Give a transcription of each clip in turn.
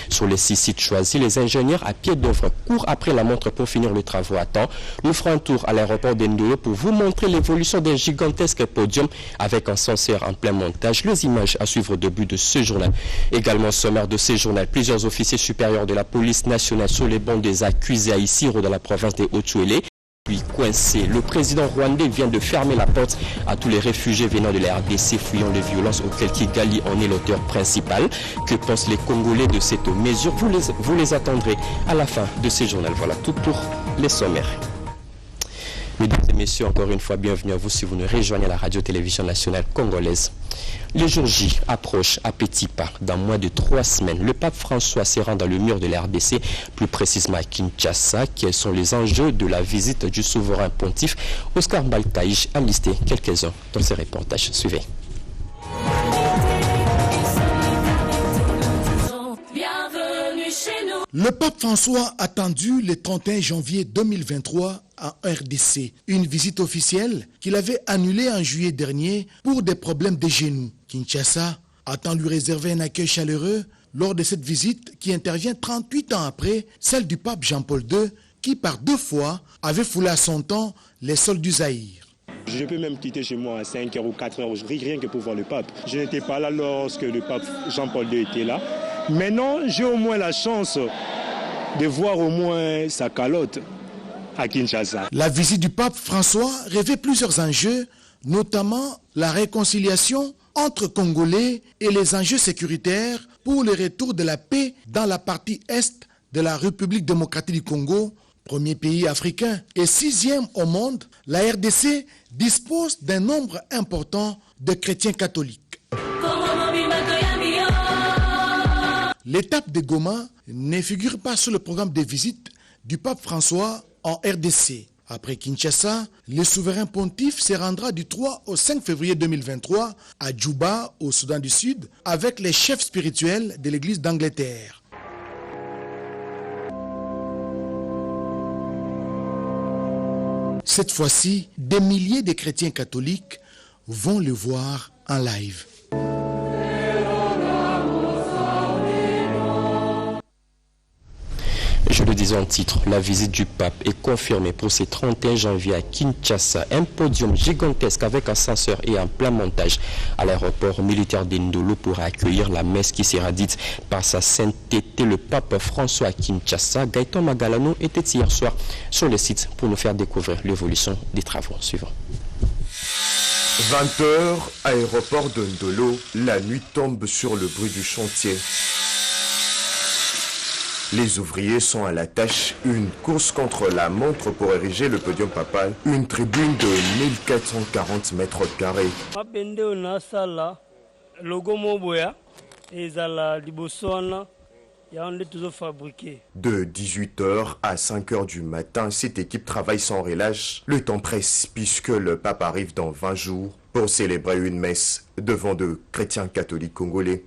Sur les 6 sites choisis, les ingénieurs à pied d'œuvre courent après la montre pour finir le travaux à temps. Nous ferons un tour à l'aéroport d'Ndolo pour vous montrer l'évolution d'un gigantesque podium avec un ascenseur en plein montage. Les images à suivre au début de ce journal. Également au sommaire de ce journal, plusieurs officiers supérieurs de la police nationale sur les bancs des accusés à Isiro dans la province des Haut-Tuélé. Puis coincé, le président rwandais vient de fermer la porte à tous les réfugiés venant de la RDC fuyant les violences auxquelles Kigali en est l'auteur principal. Que pensent les Congolais de cette mesure? Vous les attendrez à la fin de ce journal. Voilà tout pour les sommaires. Mesdames et messieurs, encore une fois, bienvenue à vous si vous nous rejoignez à la radio-télévision nationale congolaise. Le jour J approche à petits pas. Dans moins de 3 semaines, le pape François se rend dans le mur de la RDC, plus précisément à Kinshasa. Quels sont les enjeux de la visite du souverain pontife? Oscar Baltaïch a listé quelques-uns dans ses reportages. Suivez. Le pape François attendu le 31 janvier 2023 en RDC. Une visite officielle qu'il avait annulée en juillet dernier pour des problèmes de genoux. Kinshasa attend lui réserver un accueil chaleureux lors de cette visite qui intervient 38 ans après celle du pape Jean-Paul II qui par 2 fois avait foulé à son temps les sols du Zaïre. Je peux même quitter chez moi à 5h ou 4h, rien que pour voir le pape. Je n'étais pas là lorsque le pape Jean-Paul II était là. Maintenant, j'ai au moins la chance de voir au moins sa calotte à Kinshasa. La visite du pape François revêt plusieurs enjeux, notamment la réconciliation entre Congolais et les enjeux sécuritaires pour le retour de la paix dans la partie est de la République démocratique du Congo, premier pays africain et 6e au monde. La RDC dispose d'un nombre important de chrétiens catholiques. L'étape de Goma ne figure pas sur le programme de visite du pape François en RDC. Après Kinshasa, le souverain pontife se rendra du 3 au 5 février 2023 à Djouba, au Soudan du Sud, avec les chefs spirituels de l'Église d'Angleterre. Cette fois-ci, des milliers de chrétiens catholiques vont le voir en live. Je le disais en titre, la visite du pape est confirmée pour ce 31 janvier à Kinshasa. Un podium gigantesque avec ascenseur et un plein montage à l'aéroport militaire d'Ndolo pour accueillir la messe qui sera dite par sa sainteté le pape François à Kinshasa. Gaëtan Magalano était hier soir sur le site pour nous faire découvrir l'évolution des travaux suivants. 20h, aéroport de Ndolo, la nuit tombe sur le bruit du chantier. Les ouvriers sont à la tâche, une course contre la montre pour ériger le podium papal, une tribune de 1440 mètres carrés. De 18h à 5h du matin, cette équipe travaille sans relâche. Le temps presse puisque le pape arrive dans 20 jours pour célébrer une messe devant de chrétiens catholiques congolais.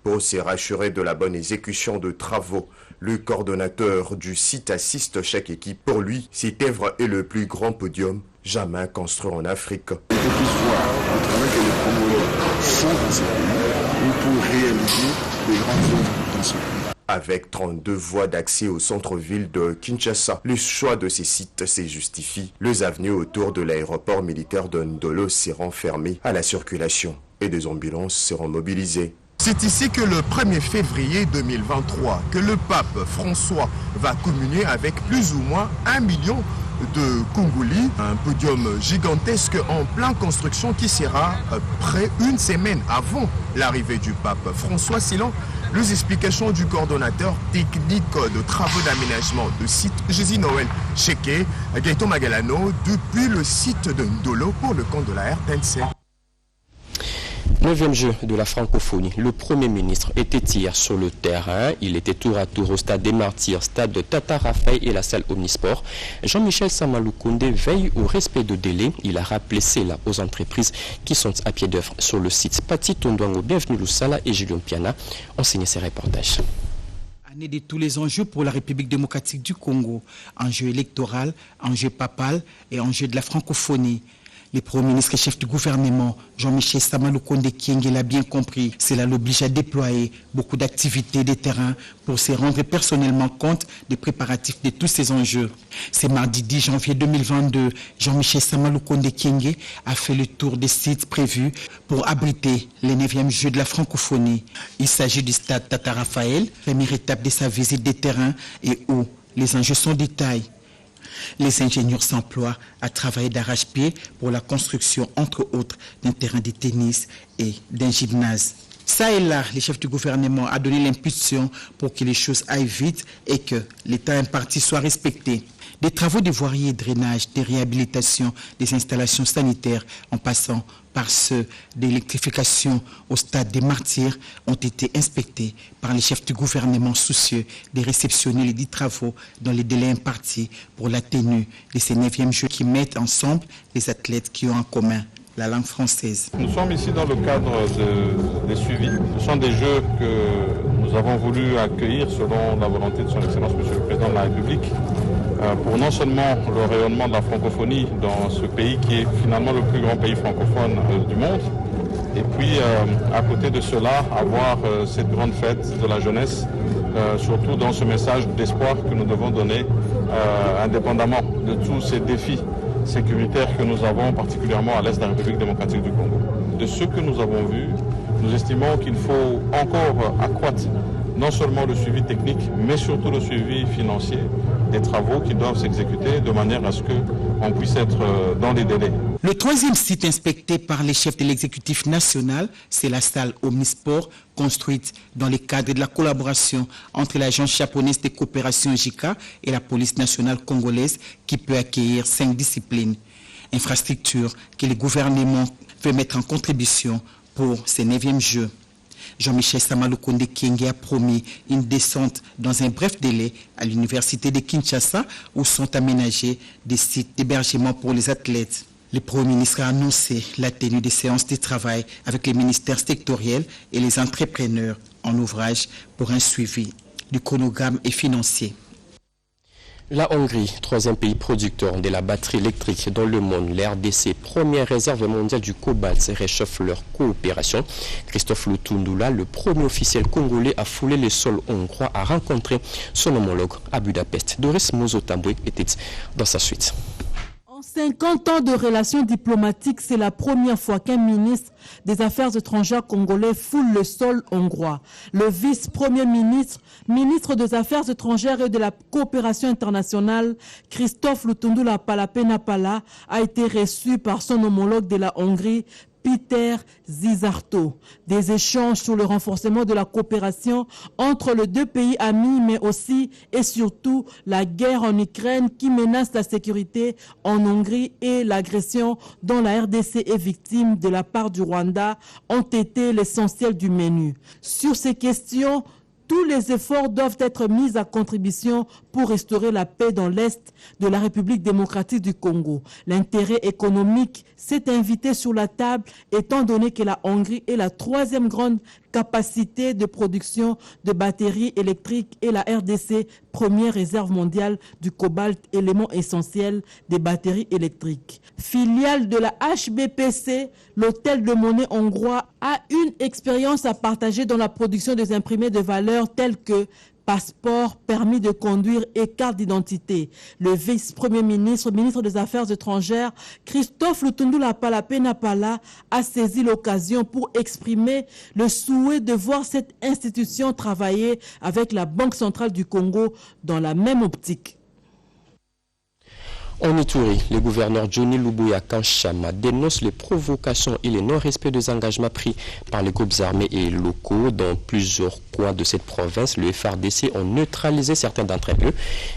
Pour se rassurer de la bonne exécution de travaux, le coordonnateur du site assiste chaque équipe. Pour lui, cette œuvre est le plus grand podium jamais construit en Afrique. Pour voir le travail que les Congolais font dans ce pays ou pour réaliser des grandes œuvres dans ce pays. Avec 32 voies d'accès au centre-ville de Kinshasa, le choix de ces sites se justifie. Les avenues autour de l'aéroport militaire de Ndolo seront fermées à la circulation et des ambulances seront mobilisées. C'est ici que le 1er février 2023, que le pape François va communier avec plus ou moins 1 million de Congolais. Un podium gigantesque en pleine construction qui sera près une semaine avant l'arrivée du pape François. Selon les explications du coordonnateur technique de travaux d'aménagement de site, Jésus Noël Cheke, Gaëtan Magalano, depuis le site de Ndolo pour le compte de la RTNC. 9e jeu de la francophonie. Le Premier ministre était hier sur le terrain. Il était tour à tour au stade des Martyrs, stade de Tata Raphaël et la salle Omnisport. Jean-Michel Samaloukoundé veille au respect de délai. Il a rappelé cela aux entreprises qui sont à pied d'œuvre sur le site. Pati Tondouango, bienvenue Loussala et Julien Piana ont signé ces reportages. Année de tous les enjeux pour la République démocratique du Congo. Enjeu électoral, enjeu papal et enjeu de la francophonie. Le Premier ministre et chef du gouvernement, Jean-Michel Sama Lukonde Kyenge, l'a bien compris. Cela l'oblige à déployer beaucoup d'activités de terrain pour se rendre personnellement compte des préparatifs de tous ces enjeux. C'est mardi 10 janvier 2022, Jean-Michel Sama Lukonde Kyenge a fait le tour des sites prévus pour abriter les 9e Jeux de la francophonie. Il s'agit du stade Tata Raphaël, première étape de sa visite des terrains et où les enjeux sont détaillés. Les ingénieurs s'emploient à travailler d'arrache-pied pour la construction, entre autres, d'un terrain de tennis et d'un gymnase. Ça et là, le chef du gouvernement a donné l'impulsion pour que les choses aillent vite et que l'état imparti soit respecté. Des travaux de voirie et drainage, de réhabilitation des installations sanitaires, en passant par ceux d'électrification au stade des martyrs, ont été inspectés par les chefs du gouvernement soucieux de réceptionner les 10 travaux dans les délais impartis pour la tenue de ces 9e Jeux qui mettent ensemble les athlètes qui ont en commun la langue française. Nous sommes ici dans le cadre des suivis. Ce sont des jeux que nous avons voulu accueillir selon la volonté de son Excellence Monsieur le Président de la République pour non seulement le rayonnement de la francophonie dans ce pays qui est finalement le plus grand pays francophone du monde, et puis à côté de cela, avoir cette grande fête de la jeunesse, surtout dans ce message d'espoir que nous devons donner indépendamment de tous ces défis sécuritaires que nous avons, particulièrement à l'est de la République démocratique du Congo. De ce que nous avons vu, nous estimons qu'il faut encore accroître non seulement le suivi technique, mais surtout le suivi financier des travaux qui doivent s'exécuter de manière à ce qu'on puisse être dans les délais. Le 3e site inspecté par les chefs de l'exécutif national, c'est la salle Omnisport, construite dans le cadre de la collaboration entre l'agence japonaise de coopération JICA et la police nationale congolaise qui peut accueillir 5 disciplines. Infrastructure que le gouvernement veut mettre en contribution pour ces 9e Jeux. Jean-Michel Sama Lukonde Kyenge a promis une descente dans un bref délai à l'université de Kinshasa où sont aménagés des sites d'hébergement pour les athlètes. Le Premier ministre a annoncé la tenue des séances de travail avec les ministères sectoriels et les entrepreneurs en ouvrage pour un suivi du chronogramme et financier. La Hongrie, 3e pays producteur de la batterie électrique dans le monde, l'RDC, première réserve mondiale du cobalt, réchauffe leur coopération. Christophe Lutundula, le premier officiel congolais à fouler le sol hongrois, a rencontré son homologue à Budapest. Doris Mozotamboué était dans sa suite. 50 ans de relations diplomatiques, c'est la première fois qu'un ministre des Affaires étrangères congolais foule le sol hongrois. Le vice-premier ministre, ministre des Affaires étrangères et de la coopération internationale, Christophe Lutundula Palapenapala, a été reçu par son homologue de la Hongrie, Peter Zizarto. Des échanges sur le renforcement de la coopération entre les 2 pays amis, mais aussi et surtout la guerre en Ukraine qui menace la sécurité en Hongrie et l'agression dont la RDC est victime de la part du Rwanda ont été l'essentiel du menu. Sur ces questions, tous les efforts doivent être mis à contribution pour restaurer la paix dans l'Est de la République démocratique du Congo. L'intérêt économique s'est invité sur la table étant donné que la Hongrie est la 3e grande capacité de production de batteries électriques et la RDC, première réserve mondiale du cobalt, élément essentiel des batteries électriques. Filiale de la HBPC, l'hôtel de monnaie hongrois a une expérience à partager dans la production des imprimés de valeur tels que passeport, permis de conduire et carte d'identité. Le vice-premier ministre, ministre des Affaires étrangères, Christophe Lutundula Palapenapala, a saisi l'occasion pour exprimer le souhait de voir cette institution travailler avec la Banque centrale du Congo dans la même optique. En Ituri, le gouverneur Johnny Lubuya Kanchama dénonce les provocations et les non-respects des engagements pris par les groupes armés et locaux dans plusieurs coins de cette province. Le FARDC a neutralisé certains d'entre eux.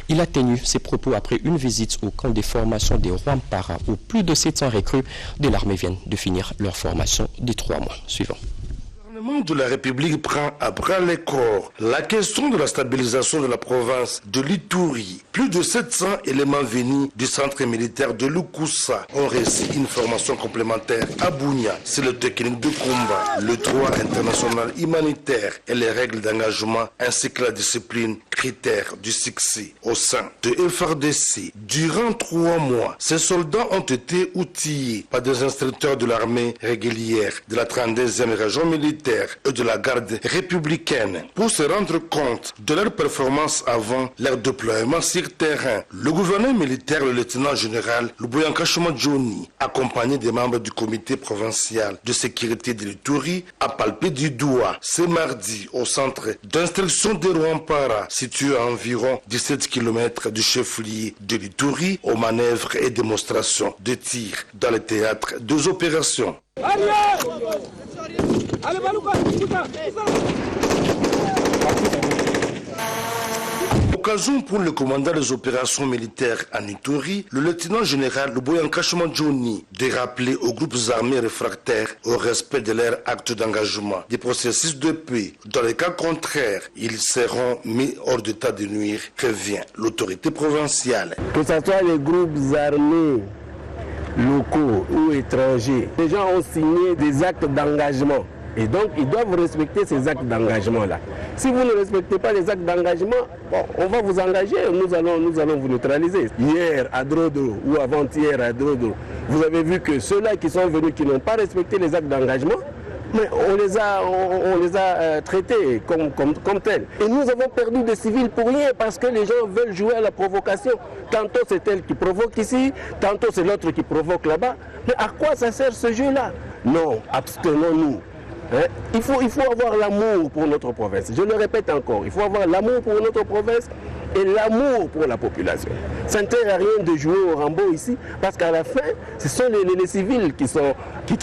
Il a tenu ses propos après une visite au camp de formation des Rwampara où plus de 700 recrues de l'armée viennent de finir leur formation de 3 mois. Suivant. Le gouvernement de la République prend à bras le corps la question de la stabilisation de la province de l'Ituri. Plus de 700 éléments venus du centre militaire de Lukusa ont reçu une formation complémentaire à Bunia. C'est le technique de combat, le droit international humanitaire et les règles d'engagement ainsi que la discipline, critères du succès au sein de FARDC. Durant 3 mois, ces soldats ont été outillés par des instructeurs de l'armée régulière, de la 32e région militaire et de la garde républicaine pour se rendre compte de leur performance avant leur déploiement sur terrain. Le gouverneur militaire, le lieutenant général Luboyanka Johnny, accompagné des membres du comité provincial de sécurité de l'Ituri, a palpé du doigt ce mardi au centre d'instruction de Rwampara, situé à environ 17 km du chef-lieu de l'Ituri, aux manœuvres et démonstrations de tir dans le théâtre des opérations. Occasion pour le commandant des opérations militaires en Ituri, le lieutenant général Luboyanka Johnny, de rappeler aux groupes armés réfractaires au respect de leurs actes d'engagement des processus de paix. Dans les cas contraires, ils seront mis hors d'état de nuire, prévient l'autorité provinciale. Que ce soit les groupes armés locaux ou étrangers, les gens ont signé des actes d'engagement. Et donc, ils doivent respecter ces actes d'engagement-là. Si vous ne respectez pas les actes d'engagement, bon, on va vous engager, nous allons vous neutraliser. Hier, à Drodro, ou avant-hier, à Drodro, vous avez vu que ceux-là qui sont venus, qui n'ont pas respecté les actes d'engagement, mais on les a traités comme tels. Et nous avons perdu des civils pour rien parce que les gens veulent jouer à la provocation. Tantôt c'est elle qui provoque ici, tantôt c'est l'autre qui provoque là-bas. Mais à quoi ça sert ce jeu-là? Non, abstenons-nous. Il faut avoir l'amour pour notre province. Je le répète encore, il faut avoir l'amour pour notre province et l'amour pour la population. Ça ne sert à rien de jouer au Rambo ici, parce qu'à la fin, ce sont les civils qui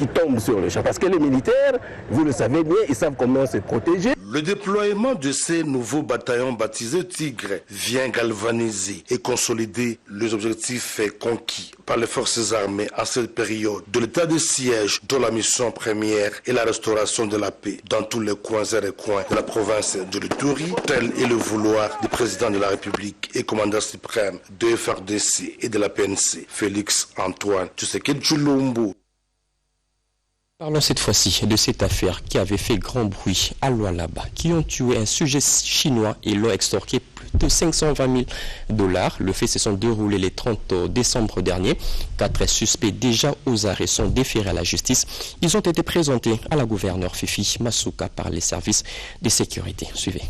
tombent sur le champ. Parce que les militaires, vous le savez bien, ils savent comment se protéger. Le déploiement de ces nouveaux bataillons baptisés Tigre vient galvaniser et consolider les objectifs conquis par les forces armées en cette période de l'état de siège, dont la mission première est la restauration de la paix dans tous les coins et recoins de la province de l'Ituri, tel est le vouloir du président de la République et commandant suprême de FARDC et de la PNC, Félix Antoine Tshisekedi Tshilombo. Parlons cette fois-ci de cette affaire qui avait fait grand bruit à Lualaba, qui ont tué un sujet chinois et l'ont extorqué plus de 520 000 $. Le fait se sont déroulés le 30 décembre dernier. 4 suspects déjà aux arrêts sont déférés à la justice. Ils ont été présentés à la gouverneure Fifi Masuka par les services de sécurité. Suivez.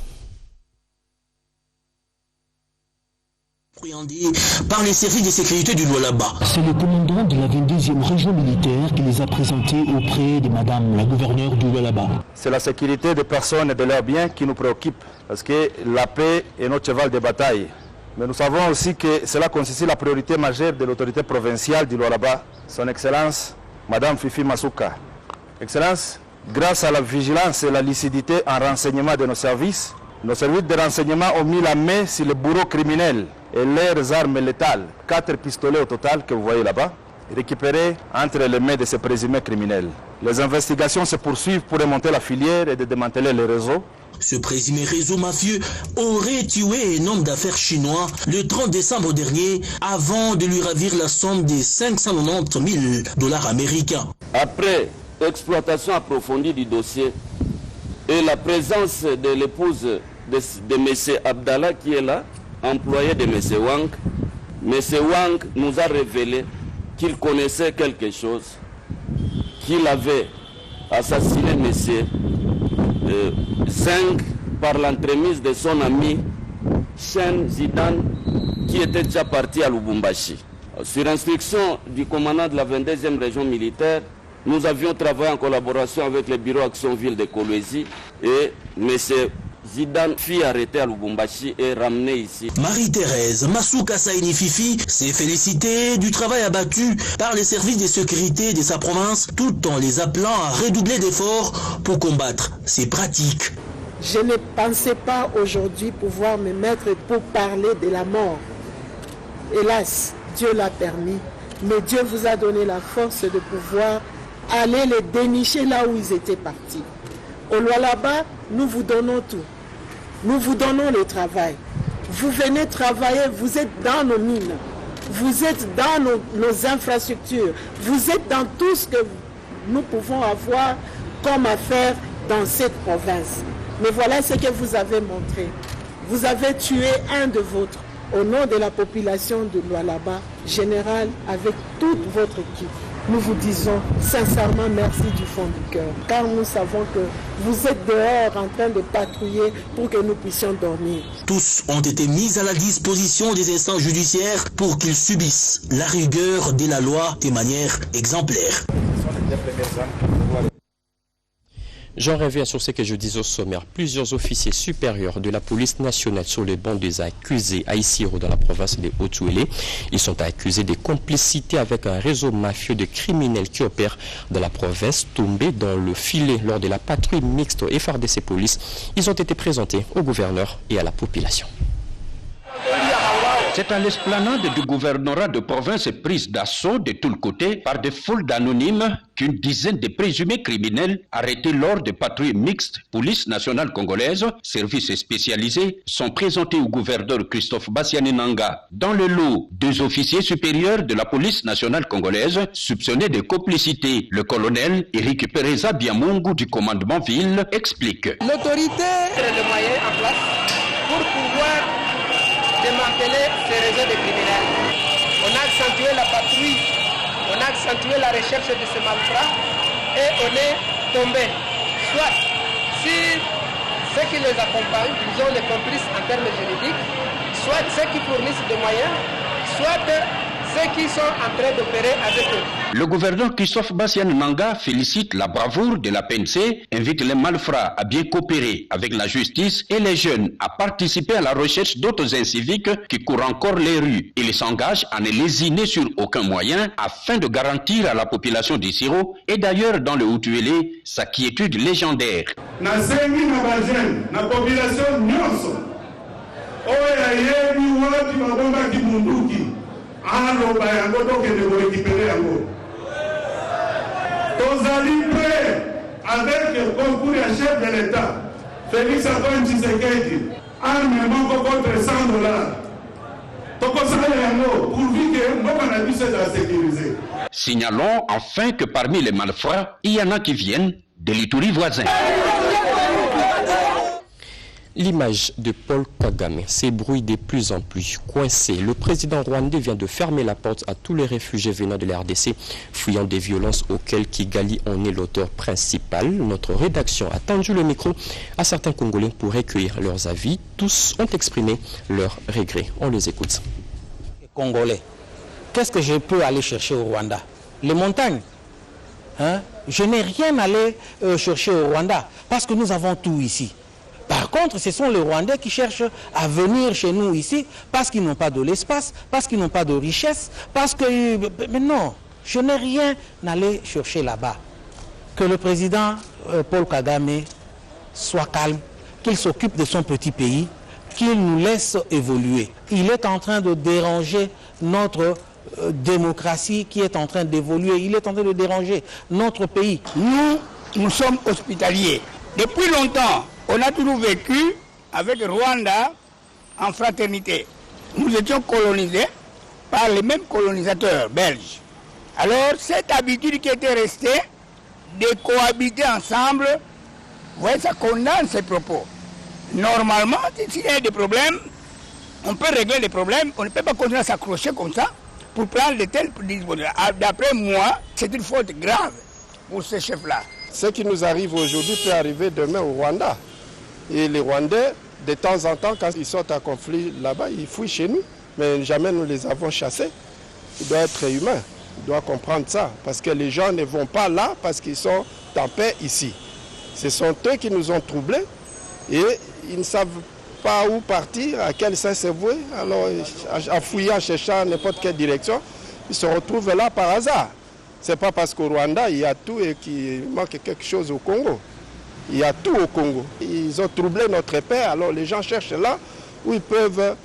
Par les services de sécurité du Lualaba. C'est le commandant de la 22e région militaire qui les a présentés auprès de madame la gouverneure du Lualaba. C'est la sécurité des personnes et de leurs biens qui nous préoccupe, parce que la paix est notre cheval de bataille. Mais nous savons aussi que cela constitue la priorité majeure de l'autorité provinciale du Lualaba, son Excellence, madame Fifi Masuka. Excellence, grâce à la vigilance et la lucidité en renseignement de nos services de renseignement ont mis la main sur le bourreau criminel et leurs armes létales, 4 pistolets au total que vous voyez là-bas, récupérés entre les mains de ces présumés criminels. Les investigations se poursuivent pour remonter la filière et de démanteler les réseaux. Ce présumé réseau mafieux aurait tué un homme d'affaires chinois le 30 décembre dernier avant de lui ravir la somme de 590 000 $ américains. Après exploitation approfondie du dossier et la présence de l'épouse de M. Abdallah qui est là, employé de M. Wang, M. Wang nous a révélé qu'il connaissait quelque chose, qu'il avait assassiné M. Zeng par l'entremise de son ami Chen Zidane qui était déjà parti à Lubumbashi. Sur instruction du commandant de la 22e région militaire, nous avions travaillé en collaboration avec le bureau Action Ville de Kolwezi et M. Zidane fut arrêté à Lubumbashi et ramené ici. Marie-Thérèse Masuka Saini Fifi s'est félicitée du travail abattu par les services de sécurité de sa province, tout en les appelant à redoubler d'efforts pour combattre ces pratiques. Je ne pensais pas aujourd'hui pouvoir me mettre pour parler de la mort. Hélas, Dieu l'a permis, mais Dieu vous a donné la force de pouvoir aller les dénicher là où ils étaient partis. Au Lualaba, nous vous donnons tout. Nous vous donnons le travail. Vous venez travailler, vous êtes dans nos mines, vous êtes dans nos infrastructures, vous êtes dans tout ce que nous pouvons avoir comme affaire dans cette province. Mais voilà ce que vous avez montré. Vous avez tué un de vôtres au nom de la population de Lualaba, général, avec toute votre équipe. Nous vous disons sincèrement merci du fond du cœur, car nous savons que vous êtes dehors en train de patrouiller pour que nous puissions dormir. Tous ont été mis à la disposition des instances judiciaires pour qu'ils subissent la rigueur de la loi de manière exemplaire. J'en reviens sur ce que je disais au sommaire. Plusieurs officiers supérieurs de la police nationale sur les bancs des accusés à Isiro dans la province de Haut-Uélé. Ils sont accusés de complicité avec un réseau mafieux de criminels qui opèrent dans la province, tombés dans le filet lors de la patrouille mixte FARDC Police. Ils ont été présentés au gouverneur et à la population. C'est à l'esplanade du gouvernorat de province prise d'assaut de tous les côtés par des foules d'anonymes qu'une dizaine de présumés criminels arrêtés lors de patrouilles mixtes police nationale congolaise, services spécialisés, sont présentés au gouverneur Christophe Bassiani Nanga. Dans le lot, 2 officiers supérieurs de la police nationale congolaise soupçonnés de complicité. Le colonel Eric Pereza Biamungu du commandement ville explique. L'autorité a les moyens en place pour pouvoir démanteler ces réseaux de criminels. On a accentué la patrouille, on a accentué la recherche de ces malfrats et on est tombé. Soit si ceux qui les accompagnent, ils ont les complices en termes juridiques, soit ceux qui fournissent des moyens, soit ceux qui sont en train d'opérer avec eux. Le gouverneur Christophe Bassiani Nanga félicite la bravoure de la PNC, invite les malfrats à bien coopérer avec la justice et les jeunes à participer à la recherche d'autres inciviques qui courent encore les rues. Il s'engage à ne lésiner sur aucun moyen afin de garantir à la population d'Isiro et d'ailleurs dans le Haut-Uélé sa quiétude légendaire. Tozali prêt avec le concours à chef de l'État, Félix Antoine Tshisekedi, armement contre $100. Pourvu que mon puisse être sécurisé. Signalons enfin que parmi les malfrats, il y en a qui viennent de l'Ituri voisin. L'image de Paul Kagame s'ébrouille de plus en plus. Coincé, le président rwandais vient de fermer la porte à tous les réfugiés venant de la RDC, fuyant des violences auxquelles Kigali en est l'auteur principal. Notre rédaction a tendu le micro à certains Congolais pour recueillir leurs avis. Tous ont exprimé leurs regrets. On les écoute. Congolais, qu'est-ce que je peux aller chercher au Rwanda? Les montagnes, hein? Je n'ai rien à aller chercher au Rwanda parce que nous avons tout ici. Par contre, ce sont les Rwandais qui cherchent à venir chez nous ici parce qu'ils n'ont pas de l'espace, parce qu'ils n'ont pas de richesse, parce que... Mais non, je n'ai rien à aller chercher là-bas. Que le président Paul Kagame soit calme, qu'il s'occupe de son petit pays, qu'il nous laisse évoluer. Il est en train de déranger notre démocratie qui est en train d'évoluer. Il est en train de déranger notre pays. Nous sommes hospitaliers. Depuis longtemps, on a toujours vécu avec le Rwanda en fraternité. Nous étions colonisés par les mêmes colonisateurs belges. Alors, cette habitude qui était restée de cohabiter ensemble, vous voyez, ça condamne ces propos. Normalement, s'il y a des problèmes, on peut régler les problèmes. On ne peut pas continuer à s'accrocher comme ça pour prendre de telles dispositions. D'après moi, c'est une faute grave pour ces chefs-là. Ce qui nous arrive aujourd'hui peut arriver demain au Rwanda. Et les Rwandais, de temps en temps, quand ils sont en conflit là-bas, ils fuient chez nous. Mais jamais nous les avons chassés. Ils doivent être humains. Ils doivent comprendre ça. Parce que les gens ne vont pas là parce qu'ils sont en paix ici. Ce sont eux qui nous ont troublés. Et ils ne savent pas où partir, à quel sens se vouer. Alors, en fouillant, en cherchant n'importe quelle direction, ils se retrouvent là par hasard. Ce n'est pas parce qu'au Rwanda, il y a tout et qu'il manque quelque chose au Congo. Il y a tout au Congo. Ils ont troublé notre paix, alors les gens cherchent là où ils peuvent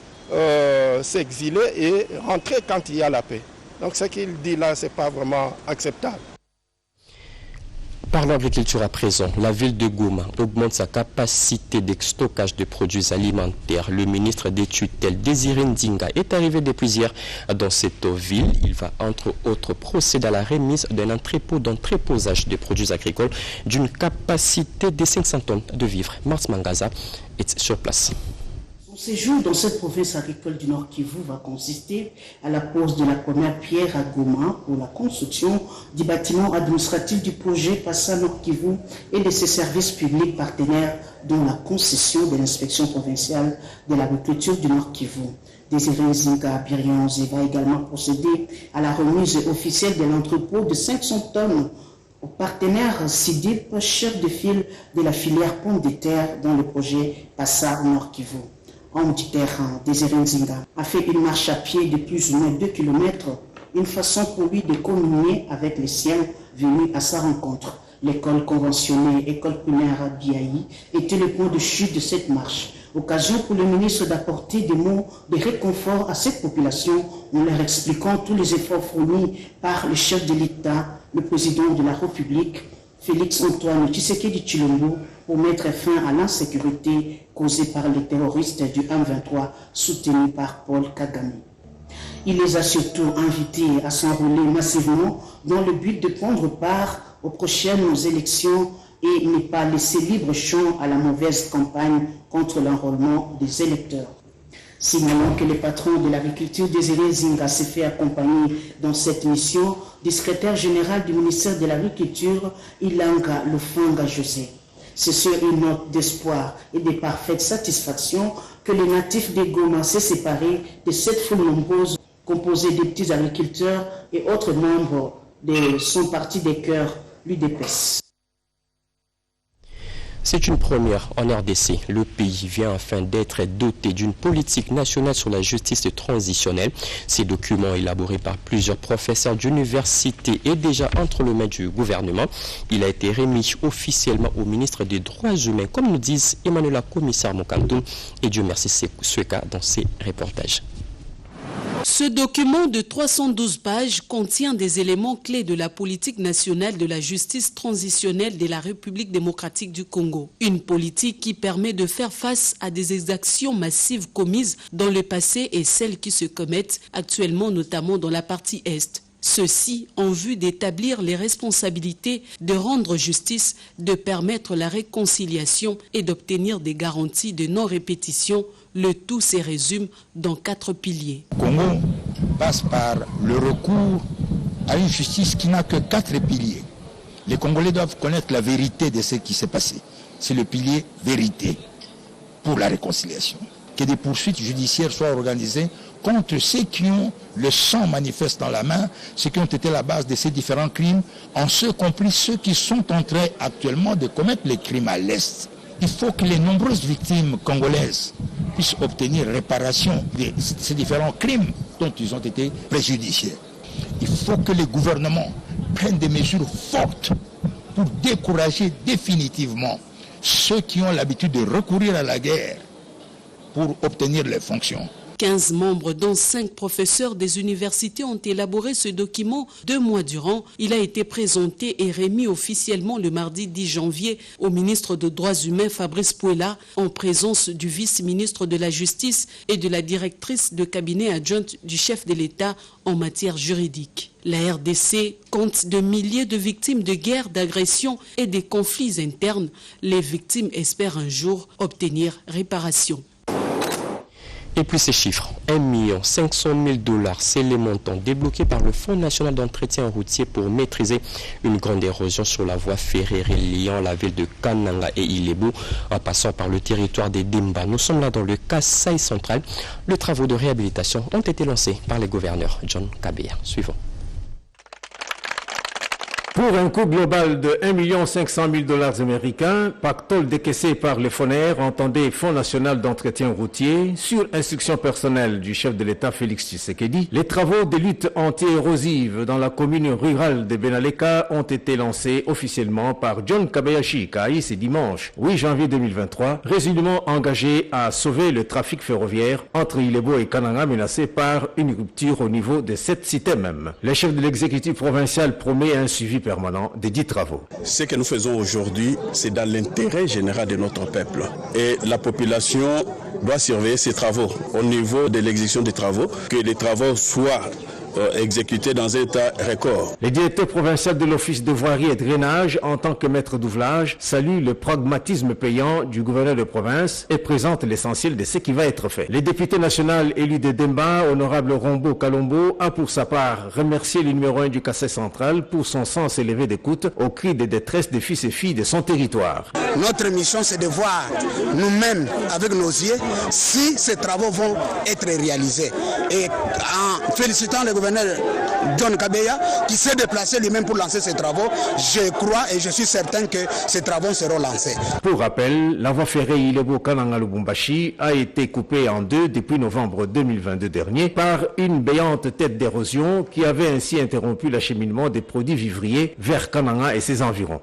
s'exiler et rentrer quand il y a la paix. Donc ce qu'il dit là, ce n'est pas vraiment acceptable. Parlons agriculture à présent. La ville de Goma augmente sa capacité de stockage de produits alimentaires. Le ministre des tutelles, Désiré Ndinga, est arrivé depuis hier dans cette ville. Il va entre autres procéder à la remise d'un entrepôt d'entreposage de produits agricoles d'une capacité de 500 tonnes de vivres. Mars Mangaza est sur place. Son séjour dans cette province agricole du Nord Kivu va consister à la pose de la première pierre à Goma pour la construction du bâtiment administratif du projet Passa Nord Kivu et de ses services publics partenaires, dont la concession de l'inspection provinciale de l'agriculture du Nord Kivu. Désiré Nzinga Birianze va également procéder à la remise officielle de l'entrepôt de 500 tonnes au partenaire Sidip, chef de file de la filière pomme de terre dans le projet Passa Nord Kivu. Homme du terrain, Désiré Nzinga a fait une marche à pied de plus ou moins 2 km, une façon pour lui de communier avec les siens venus à sa rencontre. L'école conventionnée, école primaire Biaï, était le point de chute de cette marche. Occasion pour le ministre d'apporter des mots de réconfort à cette population en leur expliquant tous les efforts fournis par le chef de l'État, le président de la République, Félix Antoine Tshisekedi Tshilombo, pour mettre fin à l'insécurité causée par les terroristes du M23 soutenus par Paul Kagame. Il les a surtout invités à s'enrôler massivement dans le but de prendre part aux prochaines élections et ne pas laisser libre champ à la mauvaise campagne contre l'enrôlement des électeurs. Signalons que le patron de l'agriculture, Désiré Nzinga, s'est fait accompagner dans cette mission du secrétaire général du ministère de l'Agriculture, Ilanga Lufanga José. C'est sur une note d'espoir et de parfaite satisfaction que le natif de Goma s'est séparé de cette foule nombreuse composée de petits agriculteurs et autres membres de son parti des cœurs, l'UDPS. C'est une première en RDC. Le pays vient enfin d'être doté d'une politique nationale sur la justice transitionnelle. Ces documents élaborés par plusieurs professeurs d'université est déjà entre les mains du gouvernement. Il a été remis officiellement au ministre des Droits humains, comme nous disent Emmanuela Commissaire Mokantoum et Dieu merci Sweka dans ses reportages. Ce document de 312 pages contient des éléments clés de la politique nationale de la justice transitionnelle de la République démocratique du Congo. Une politique qui permet de faire face à des exactions massives commises dans le passé et celles qui se commettent actuellement, notamment dans la partie Est. Ceci en vue d'établir les responsabilités, de rendre justice, de permettre la réconciliation et d'obtenir des garanties de non-répétition. Le tout se résume dans 4 piliers. Le Congo passe par le recours à une justice qui n'a que 4 piliers. Les Congolais doivent connaître la vérité de ce qui s'est passé. C'est le pilier vérité pour la réconciliation. Que des poursuites judiciaires soient organisées contre ceux qui ont le sang manifeste dans la main, ceux qui ont été la base de ces différents crimes, en ce compris ceux qui sont en train actuellement de commettre les crimes à l'Est. Il faut que les nombreuses victimes congolaises puissent obtenir réparation de ces différents crimes dont ils ont été préjudiciés. Il faut que les gouvernements prennent des mesures fortes pour décourager définitivement ceux qui ont l'habitude de recourir à la guerre pour obtenir les fonctions. 15 membres, dont 5 professeurs des universités, ont élaboré ce document 2 mois durant. Il a été présenté et remis officiellement le mardi 10 janvier au ministre des Droits humains Fabrice Pouela, en présence du vice-ministre de la Justice et de la directrice de cabinet adjointe du chef de l'État en matière juridique. La RDC compte de milliers de victimes de guerres, d'agressions et des conflits internes. Les victimes espèrent un jour obtenir réparation. Et puis ces chiffres, 1 500 000 $, c'est les montants débloqués par le Fonds national d'entretien routier pour maîtriser une grande érosion sur la voie ferrée reliant la ville de Kananga et Ilebo en passant par le territoire des Dimba. Nous sommes là dans le Kasaï central. Les travaux de réhabilitation ont été lancés par les gouverneurs. John Kabea, suivant. Pour un coût global de 1 500 000 $ américains, pactole décaissé par les FONER, entendez Fonds national d'entretien routier, sur instruction personnelle du chef de l'État Félix Tshisekedi, les travaux de lutte anti-érosive dans la commune rurale de Benaleka ont été lancés officiellement par John Kabayashi Kai ce dimanche 8 janvier 2023, résolument engagé à sauver le trafic ferroviaire entre Ilebo et Kananga menacé par une rupture au niveau de cette cité même. Le chef de l'exécutif provincial promet un suivi permanent des dits travaux. Ce que nous faisons aujourd'hui, c'est dans l'intérêt général de notre peuple. Et la population doit surveiller ces travaux au niveau de l'exécution des travaux, que les travaux soient exécutés dans un état record. Le directeur provincial de l'Office de voirie et drainage, en tant que maître d'ouvrage, salue le pragmatisme payant du gouverneur de province et présente l'essentiel de ce qui va être fait. Le député national élu de Demba, honorable Rombo Kalombo, a pour sa part remercié le numéro 1 du Kassai central pour son sens élevé d'écoute aux cris de détresse des fils et filles de son territoire. Notre mission, c'est de voir nous-mêmes avec nos yeux si ces travaux vont être réalisés. Et en félicitant le gouverneur John Kabeya, qui s'est déplacé lui-même pour lancer ces travaux, je crois et je suis certain que ces travaux seront lancés. Pour rappel, la voie ferrée Ilebo-Kananga-Lubumbashi a été coupée en deux depuis novembre 2022 dernier par une béante tête d'érosion qui avait ainsi interrompu l'acheminement des produits vivriers vers Kananga et ses environs.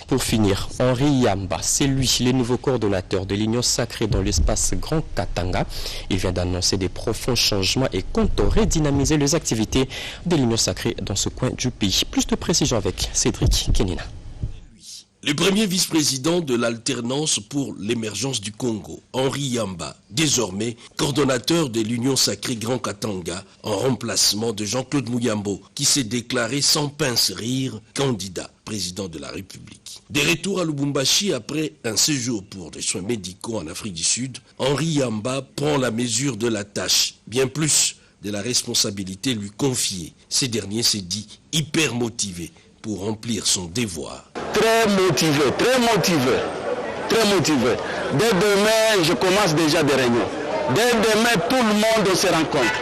Pour finir, Henri Yamba, c'est lui, le nouveau coordonnateur de l'Union sacrée dans l'espace Grand Katanga. Il vient d'annoncer des profonds changements et compte redynamiser les activités de l'Union sacrée dans ce coin du pays. Plus de précision avec Cédric Kenina. Le premier vice-président de l'alternance pour l'émergence du Congo, Henri Yamba, désormais coordonnateur de l'Union sacrée Grand Katanga, en remplacement de Jean-Claude Mouyambo, qui s'est déclaré sans pince rire candidat président de la République. De retour à Lubumbashi après un séjour pour des soins médicaux en Afrique du Sud, Henri Yamba prend la mesure de la tâche, bien plus de la responsabilité lui confiée. Ce dernier s'est dit hyper motivé pour remplir son devoir. Très motivé, très motivé, très motivé. Dès demain, je commence déjà des réunions. Dès demain, tout le monde se rencontre.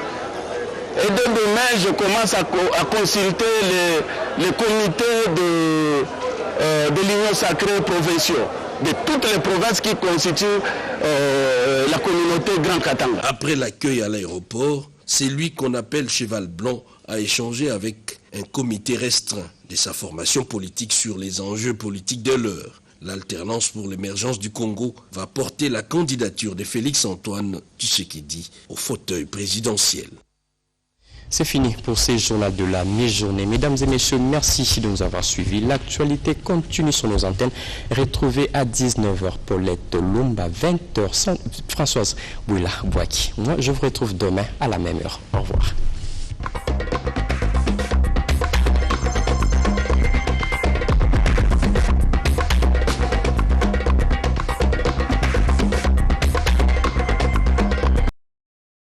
Et dès demain, je commence à consulter les comités de l'Union sacrée provinciaux, de toutes les provinces qui constituent la communauté Grand Katanga. Après l'accueil à l'aéroport, c'est lui qu'on appelle Cheval Blanc à échanger avec un comité restreint de sa formation politique sur les enjeux politiques de l'heure. L'alternance pour l'émergence du Congo va porter la candidature de Félix-Antoine Tshisekedi au fauteuil présidentiel. C'est fini pour ces journaux de la mi-journée. Mesdames et messieurs, merci de nous avoir suivis. L'actualité continue sur nos antennes. Retrouvez à 19h Paulette Lumba, 20h Françoise Bouila Bouaki. Moi, je vous retrouve demain à la même heure. Au revoir.